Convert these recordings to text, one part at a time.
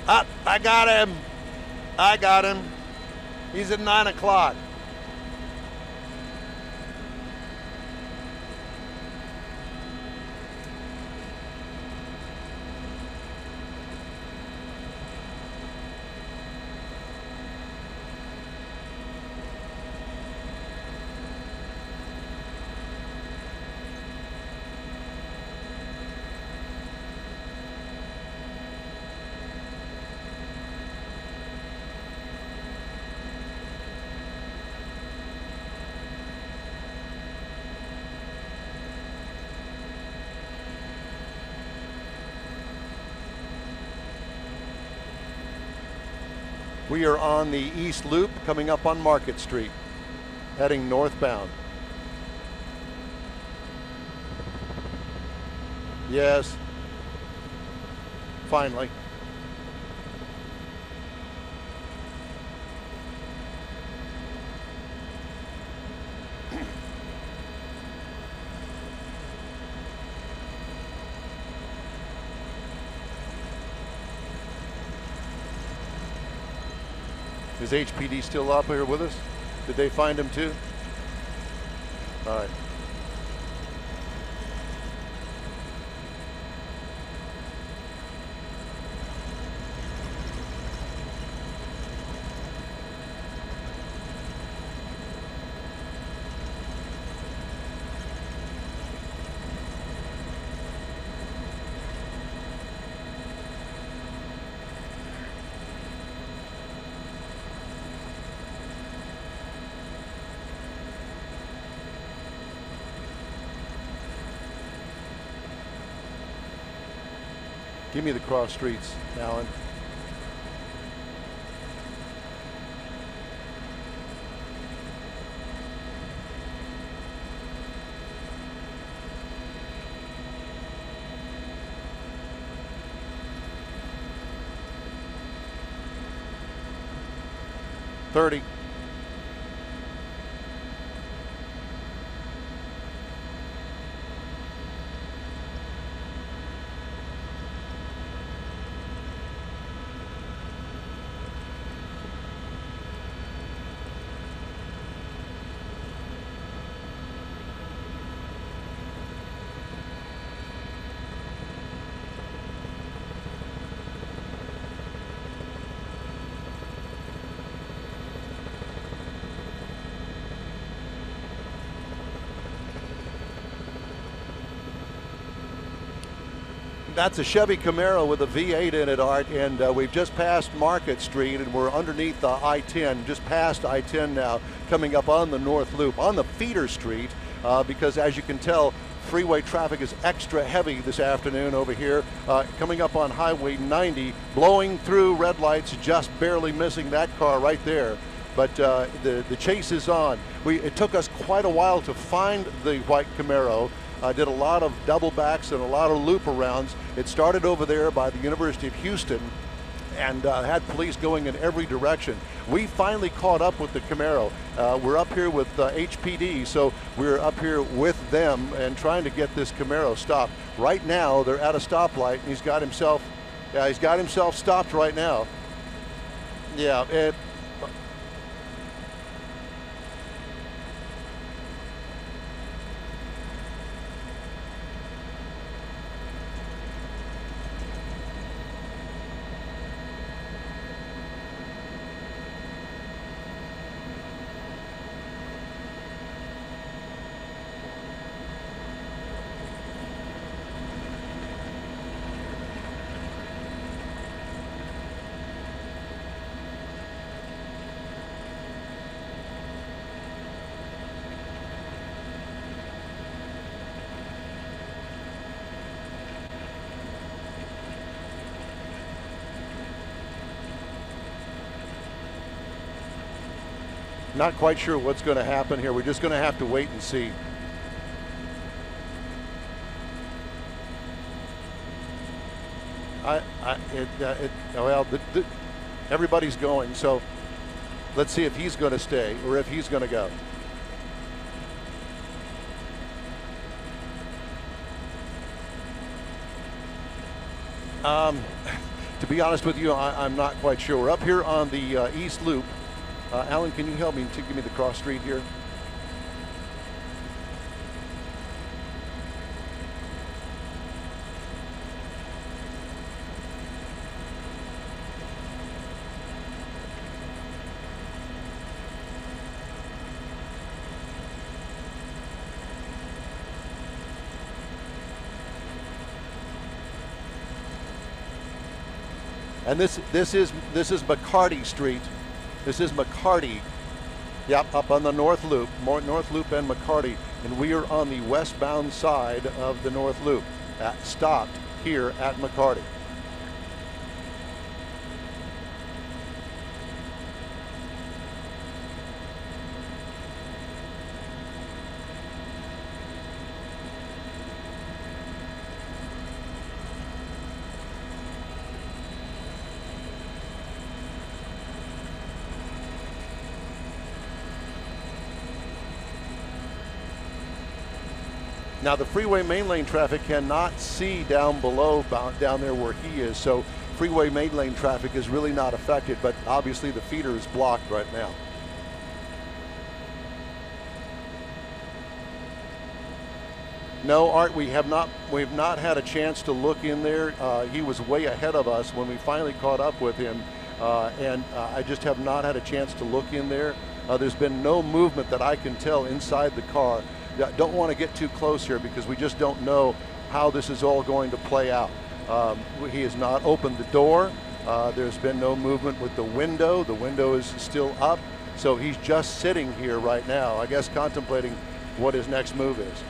Ah, I got him. I got him. He's at 9 o'clock. We are on the East Loop coming up on Market Street, heading northbound. Yes, finally. Is HPD still up here with us? Did they find him too? All right. Give me the cross streets, Alan. $30. That's a Chevy Camaro with a V8 in it, Art, and we've just passed Market Street and we're underneath the I-10, just past I-10 now, coming up on the North Loop, on the feeder street, because as you can tell, freeway traffic is extra heavy this afternoon over here, coming up on Highway 90, blowing through red lights, just barely missing that car right there. But the chase is on. It took us quite a while to find the white Camaro. Did a lot of double backs and a lot of loop arounds. It started over there by the University of Houston and had police going in every direction. We finally caught up with the Camaro. We're up here with HPD, so we're up here with them and trying to get this Camaro stopped. Right now, they're at a stoplight and he's got himself stopped right now. Yeah, not quite sure what's going to happen here. We're just going to have to wait and see. Everybody's going, so let's see if he's going to stay or if he's going to go. To be honest with you, I'm not quite sure. We're up here on the East Loop. Alan, can you help me to give me the cross street here? And this is McCarty Street. This is McCarty. Yep, up on the North Loop, North Loop and McCarty, and we are on the westbound side of the North Loop. Stopped here at McCarty. Now the freeway main lane traffic cannot see down below, down there where he is, so freeway main lane traffic is really not affected, but obviously the feeder is blocked right now. No, Art, we've not had a chance to look in there. He was way ahead of us when we finally caught up with him, and I just have not had a chance to look in there. There's been no movement that I can tell inside the car. Don't want to get too close here because we just don't know how this is all going to play out. He has not opened the door. There's been no movement with the window. The window is still up. So he's just sitting here right now, I guess contemplating what his next move is.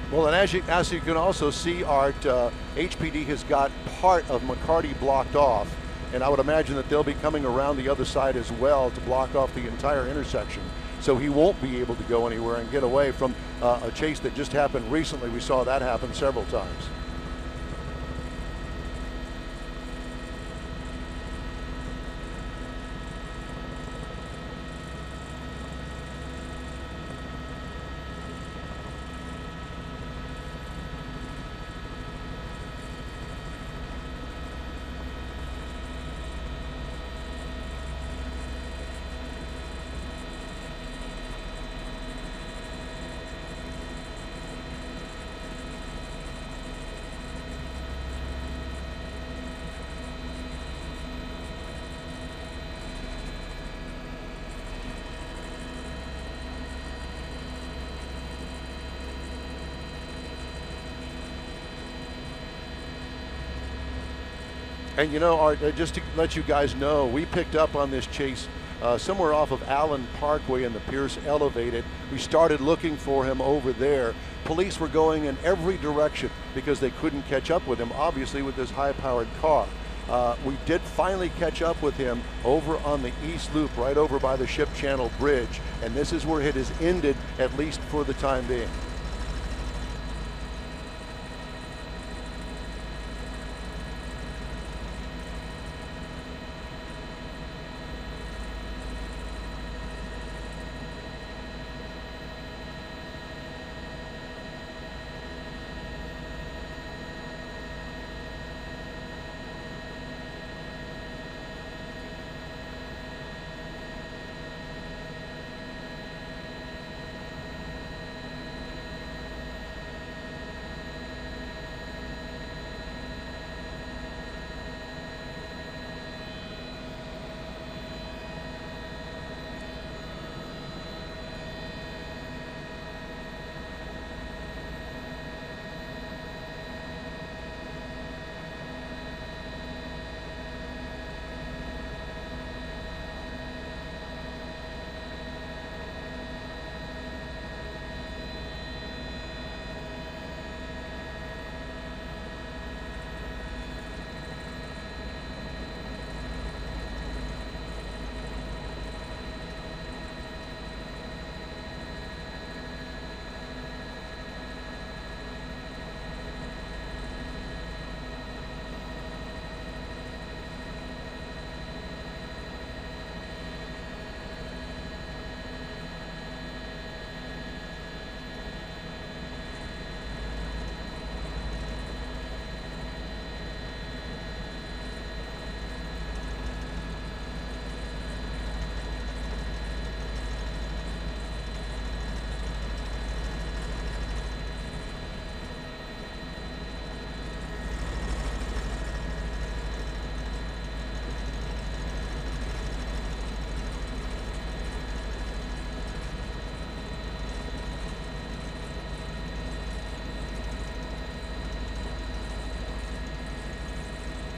Well, and as you can also see, Art, HPD has got part of McCarty blocked off, and I would imagine that they'll be coming around the other side as well to block off the entire intersection. So he won't be able to go anywhere and get away from a chase that just happened recently. We saw that happen several times. And you know, Art, just to let you guys know, we picked up on this chase somewhere off of Allen Parkway in the Pierce Elevated. We started looking for him over there. Police were going in every direction because they couldn't catch up with him, obviously, with this high-powered car. We did finally catch up with him over on the East Loop, right over by the Ship Channel Bridge, and this is where it has ended, at least for the time being.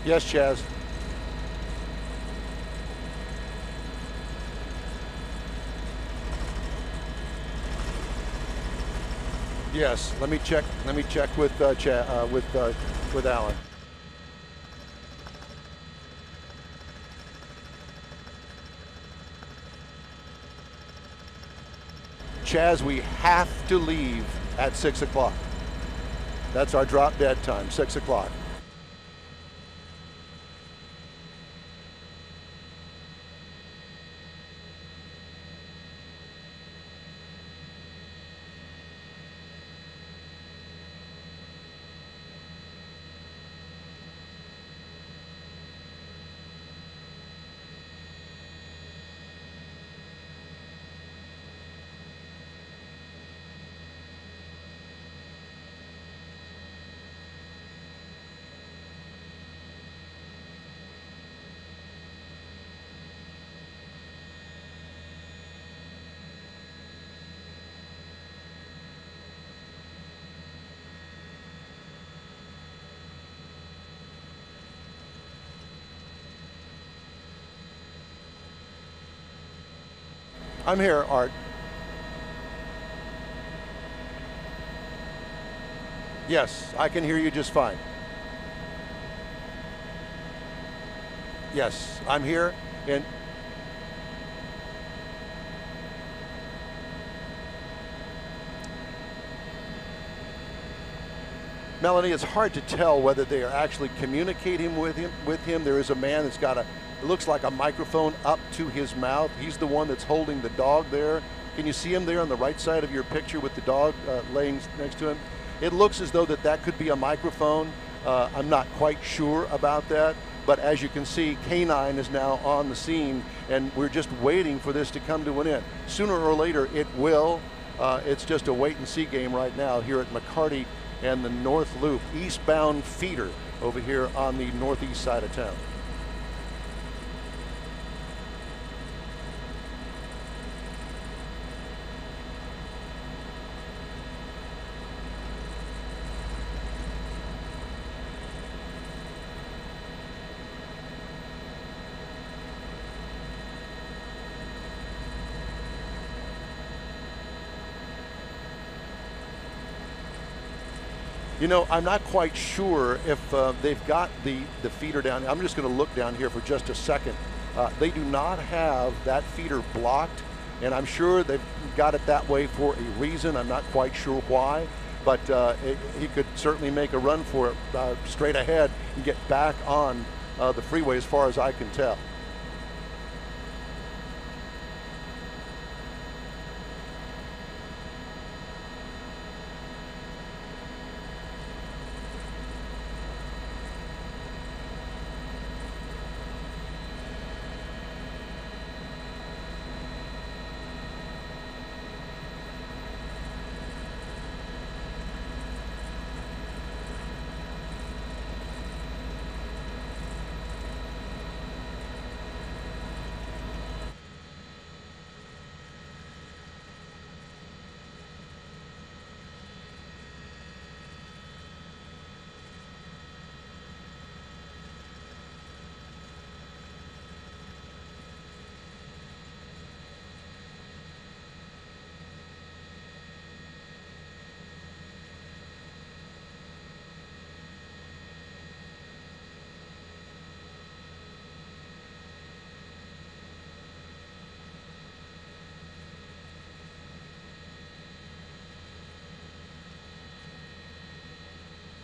Yes, Chaz. Yes. Let me check. Let me check with with Alan. Chaz, we have to leave at 6 o'clock. That's our drop dead time, 6 o'clock. I'm here, Art. Yes, I can hear you just fine. Yes, I'm here, and Melanie, it's hard to tell whether they are actually communicating with him. There is a man that's got it looks like a microphone up to his mouth. He's the one that's holding the dog there. Can you see him there on the right side of your picture with the dog laying next to him? It looks as though that could be a microphone. I'm not quite sure about that, but as you can see, K9 is now on the scene, and we're just waiting for this to come to an end. Sooner or later, it will. It's just a wait-and-see game right now here at McCarty and the North Loop, eastbound feeder over here on the northeast side of town. You know, I'm not quite sure if they've got the feeder down. I'm just going to look down here for just a second. They do not have that feeder blocked, and I'm sure they've got it that way for a reason. I'm not quite sure why, but he could certainly make a run for it straight ahead and get back on the freeway as far as I can tell.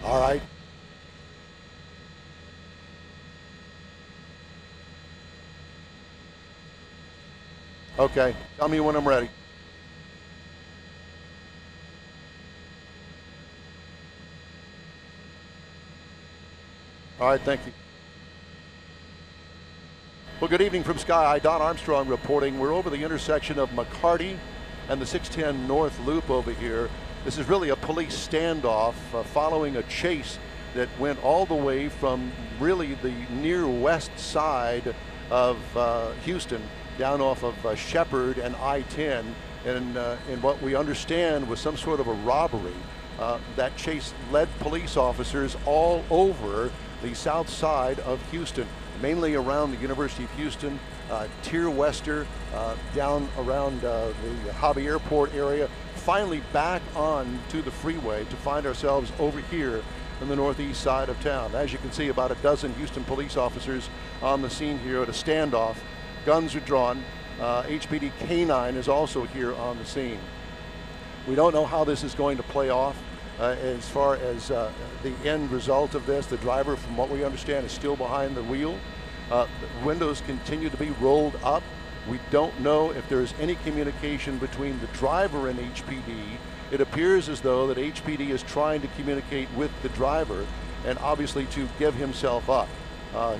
All right. Okay, tell me when I'm ready. All right, thank you. Well, good evening from Sky High. Don Armstrong reporting. We're over the intersection of McCarty and the 610 North Loop over here. This is really a police standoff following a chase that went all the way from really the near west side of Houston down off of Shepherd and I-10, and what we understand was some sort of a robbery. That chase led police officers all over the south side of Houston, mainly around the University of Houston, Tier Wester, down around the Hobby Airport area, finally back on to the freeway to find ourselves over here in the northeast side of town. As you can see, about a dozen Houston police officers on the scene here at a standoff. Guns are drawn. HPD K-9 is also here on the scene. We don't know how this is going to play off. As far as the end result of this, the driver, from what we understand, is still behind the wheel. The windows continue to be rolled up. We don't know if there's any communication between the driver and HPD. It appears as though that HPD is trying to communicate with the driver, and obviously to give himself up.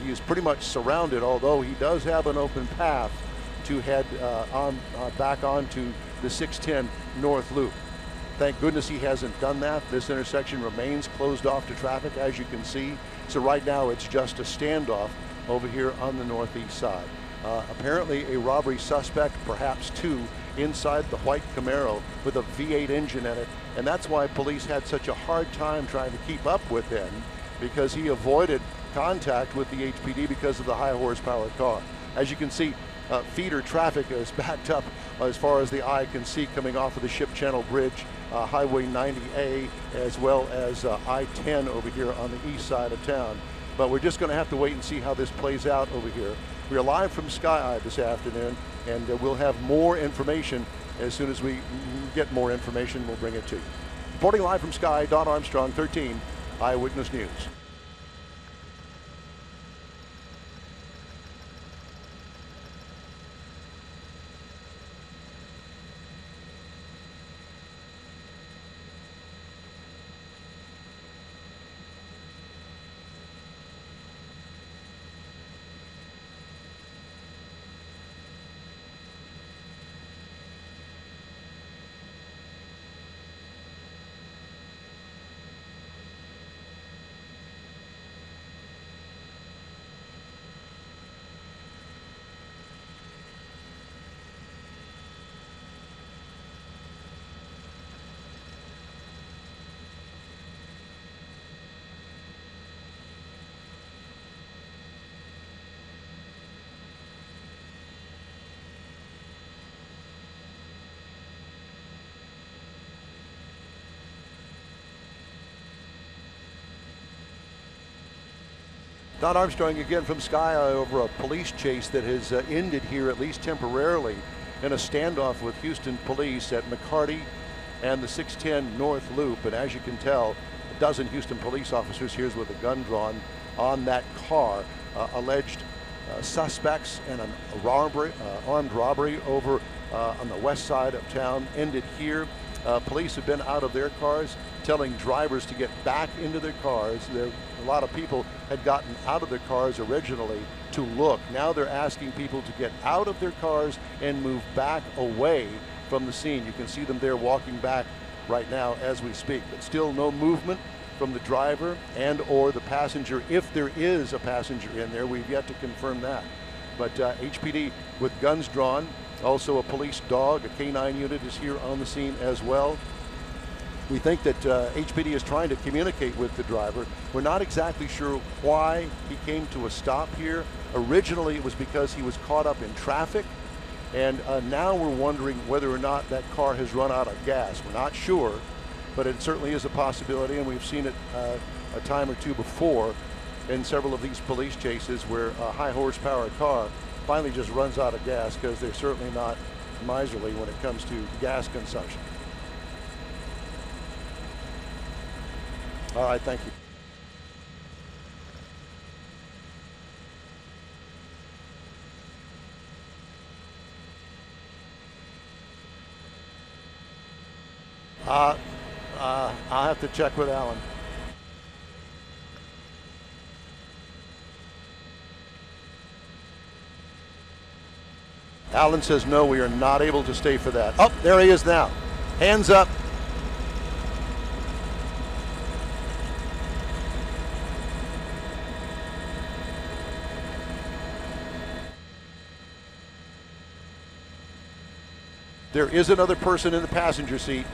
He is pretty much surrounded, although he does have an open path to head back onto the 610 North Loop. Thank goodness he hasn't done that. This intersection remains closed off to traffic, as you can see. So right now it's just a standoff over here on the northeast side. Apparently a robbery suspect, perhaps two, inside the white Camaro with a V8 engine in it. And that's why police had such a hard time trying to keep up with him, because he avoided contact with the HPD because of the high horsepower car. As you can see, feeder traffic is backed up as far as the eye can see, coming off of the Ship Channel Bridge, Highway 90A, as well as I-10 over here on the east side of town. But we're just going to have to wait and see how this plays out over here. We are live from Sky Eye this afternoon, and we'll have more information. As soon as we get more information, we'll bring it to you. Reporting live from Sky, Don Armstrong, 13 Eyewitness News. Don Armstrong again from Sky Eye over a police chase that has ended here, at least temporarily, in a standoff with Houston police at McCarty and the 610 North Loop. And as you can tell, a dozen Houston police officers here with a gun drawn on that car. Alleged suspects and an armed robbery over on the west side of town ended here. Police have been out of their cars, telling drivers to get back into their cars. A lot of people had gotten out of their cars originally to look. Now they're asking people to get out of their cars and move back away from the scene. You can see them there walking back right now as we speak, but still no movement from the driver and or the passenger. If there is a passenger in there, we've yet to confirm that. But HPD with guns drawn, also a police dog, a K-9 unit is here on the scene as well. We think that HPD is trying to communicate with the driver. We're not exactly sure why he came to a stop here. Originally, it was because he was caught up in traffic, and now we're wondering whether or not that car has run out of gas. We're not sure, but it certainly is a possibility, and we've seen it a time or two before in several of these police chases where a high horsepower car finally just runs out of gas, because they're certainly not miserly when it comes to gas consumption. All right, thank you. I'll have to check with Alan. Alan says no, we are not able to stay for that. Oh, there he is now. Hands up. There is another person in the passenger seat.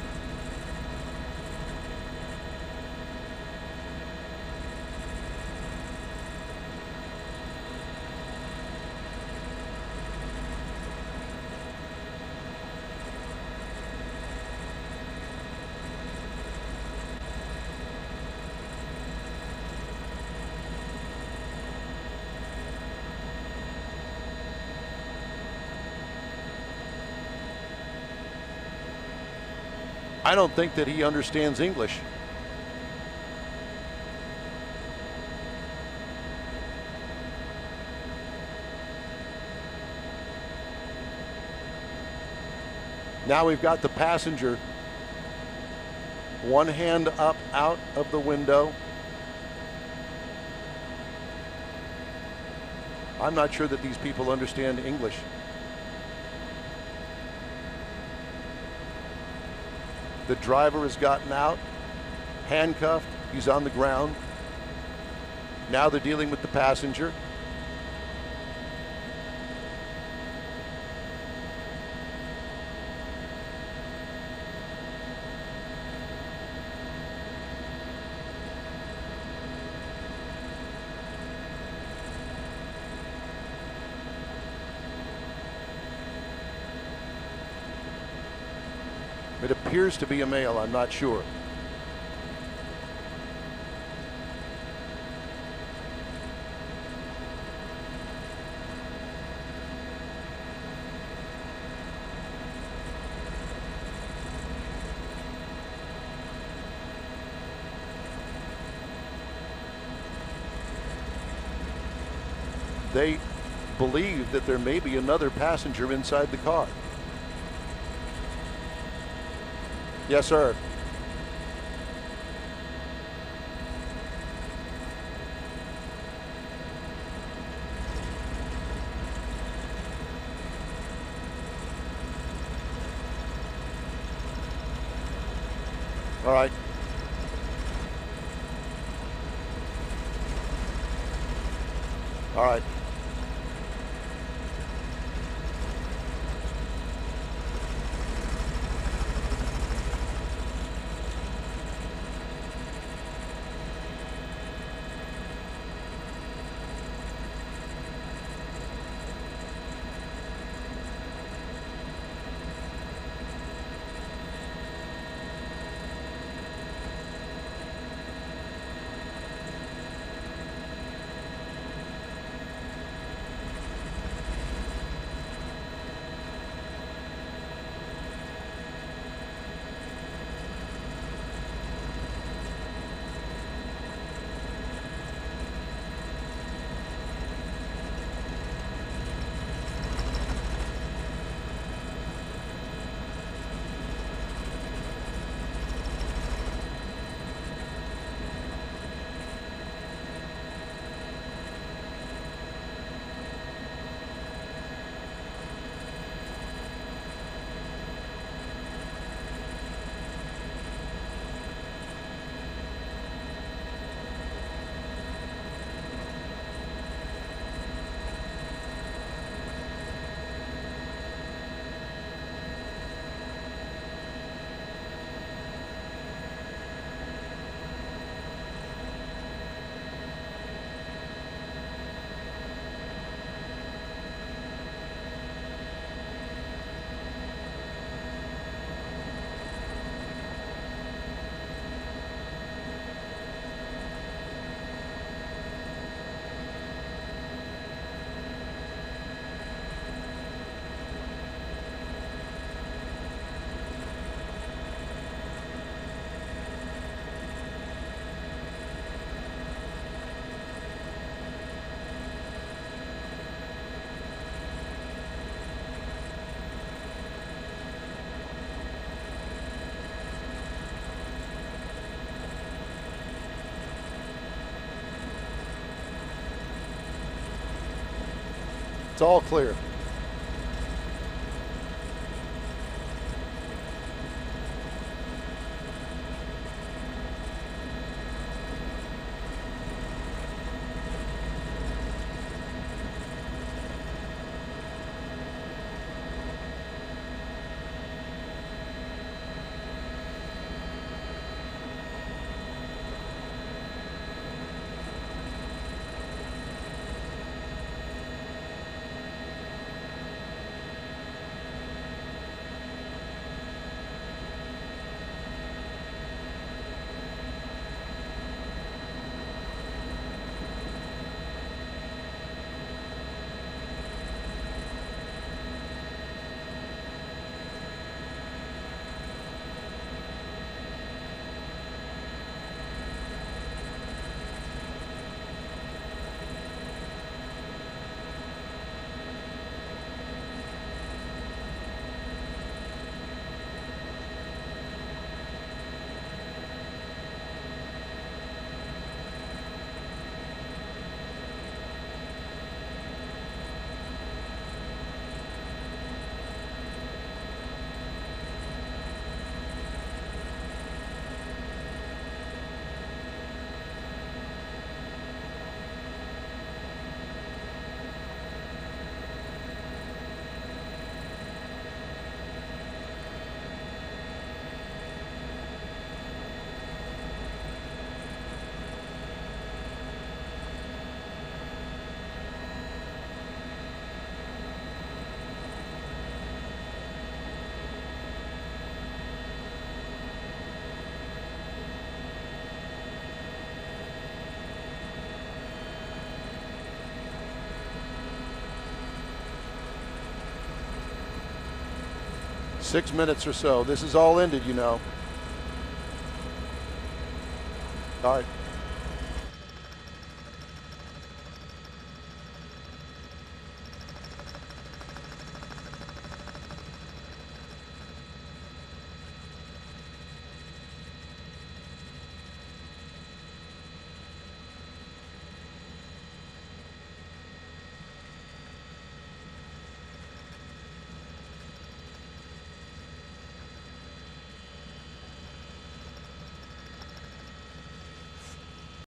I don't think that he understands English. Now we've got the passenger, one hand up out of the window. I'm not sure that these people understand English. The driver has gotten out, handcuffed, he's on the ground. Now they're dealing with the passenger. It appears to be a male, I'm not sure. They believe that there may be another passenger inside the car. Yes, sir. All right. All right. It's all clear. 6 minutes or so. This is all ended, you know. All right.